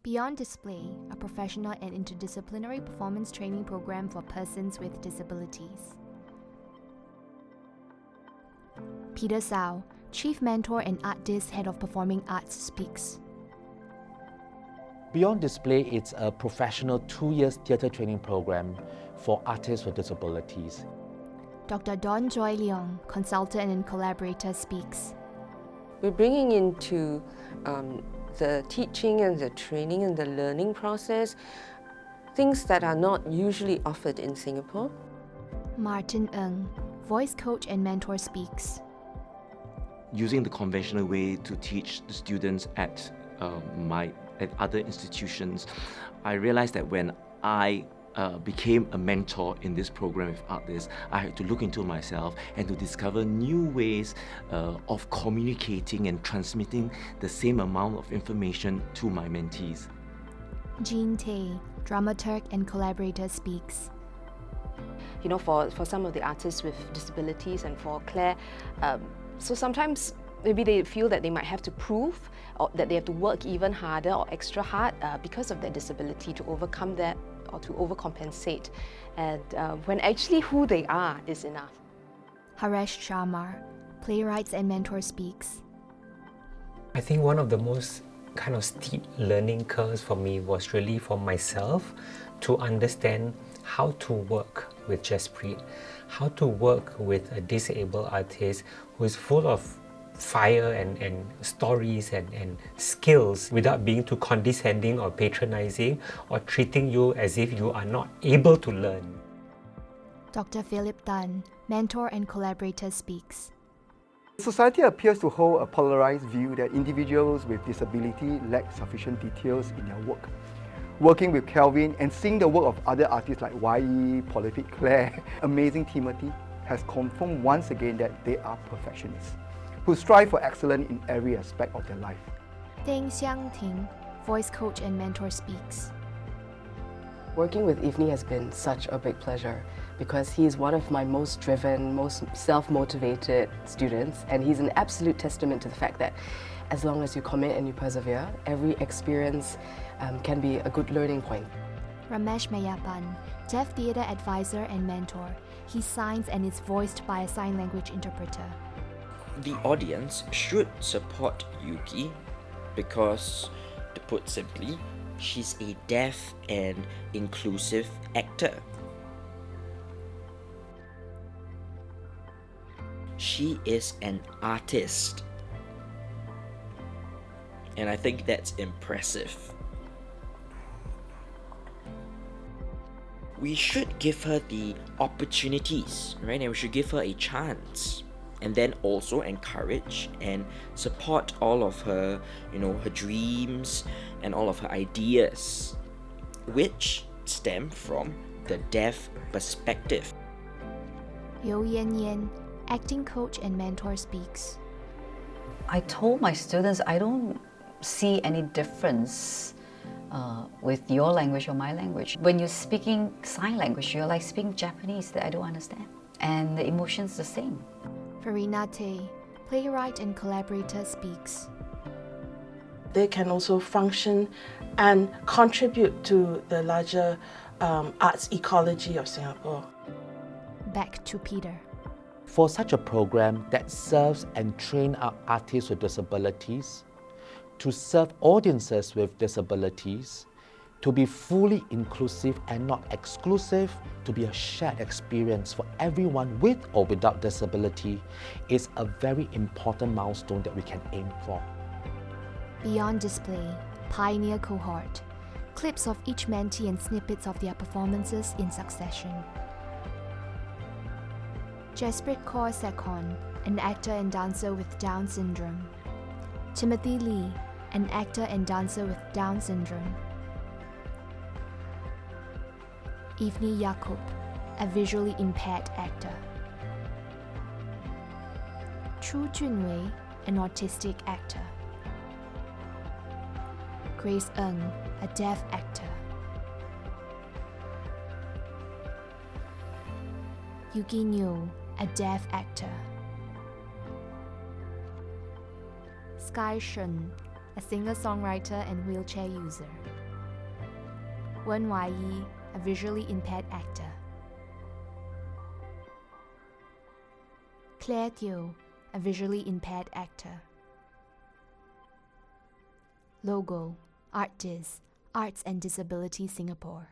Beyond Display, a professional and interdisciplinary performance training program for persons with disabilities. Peter Sao, Chief Mentor and Artist, Head of Performing Arts, speaks. Beyond Display is a professional 2-year theatre training program for artists with disabilities. Dr. Don Joy Leong, consultant and collaborator, speaks. We're bringing into the teaching and the training and the learning process things that are not usually offered in Singapore. Martin Ng, voice coach and mentor, speaks. Using the conventional way to teach the students at other institutions, I realized that when I became a mentor in this program with artists, I had to look into myself and to discover new ways of communicating and transmitting the same amount of information to my mentees. Jean Tay, dramaturg and collaborator, speaks. You know, for some of the artists with disabilities and for Claire, so sometimes maybe they feel that they might have to prove or that they have to work even harder or extra hard because of their disability to overcome that or to overcompensate, and when actually who they are is enough. Haresh Sharma, playwright and mentor, speaks. I think one of the most kind of steep learning curves for me was really for myself to understand how to work with Jaspreet, how to work with a disabled artist who is full of fire and stories and skills without being too condescending or patronizing or treating you as if you are not able to learn. Dr. Philip Tan, mentor and collaborator, speaks. Society appears to hold a polarized view that individuals with disability lack sufficient details in their work. Working with Kelvin and seeing the work of other artists like i.e., prolific Claire, amazing Timothy, has confirmed once again that they are perfectionists who strive for excellence in every aspect of their life. Deng Xiang Ting, voice coach and mentor, speaks. Working with i.e.physical has been such a big pleasure because he's one of my most driven, most self-motivated students, and he's an absolute testament to the fact that as long as you commit and you persevere, every experience can be a good learning point. Ramesh Mayapan, deaf theatre advisor and mentor. He signs and is voiced by a sign language interpreter. The audience should support Yuki because, to put simply, she's a deaf and inclusive actor. She is an artist, and I think that's impressive. We should give her the opportunities, right? And we should give her a chance. And then also encourage and support all of her, her dreams and all of her ideas, which stem from the deaf perspective. Yo Yen Yen, acting coach and mentor, speaks. I told my students I don't see any difference with your language or my language. When you're speaking sign language, you're like speaking Japanese that I don't understand. And the emotion's the same. Farina Tay, playwright and collaborator, speaks. They can also function and contribute to the larger arts ecology of Singapore. Back to Peter. For such a program that serves and trains our artists with disabilities, to serve audiences with disabilities, to be fully inclusive and not exclusive, to be a shared experience for everyone with or without disability, is a very important milestone that we can aim for. Beyond Display, Pioneer Cohort. Clips of each mentee and snippets of their performances in succession. Jaspreet Kaur Sekon, an actor and dancer with Down syndrome. Timothy Lee, an actor and dancer with Down syndrome. i.e.physical Yaakob, a visually impaired actor. Chu Junwei, an autistic actor. Grace Ng, a deaf actor. Yuki Nyo, a deaf actor. Sky Shun, a singer-songwriter and wheelchair user. Wen Wai-yi, a visually impaired actor. Claire Teo, a visually impaired actor. Logo, Artis, Arts and Disability Singapore.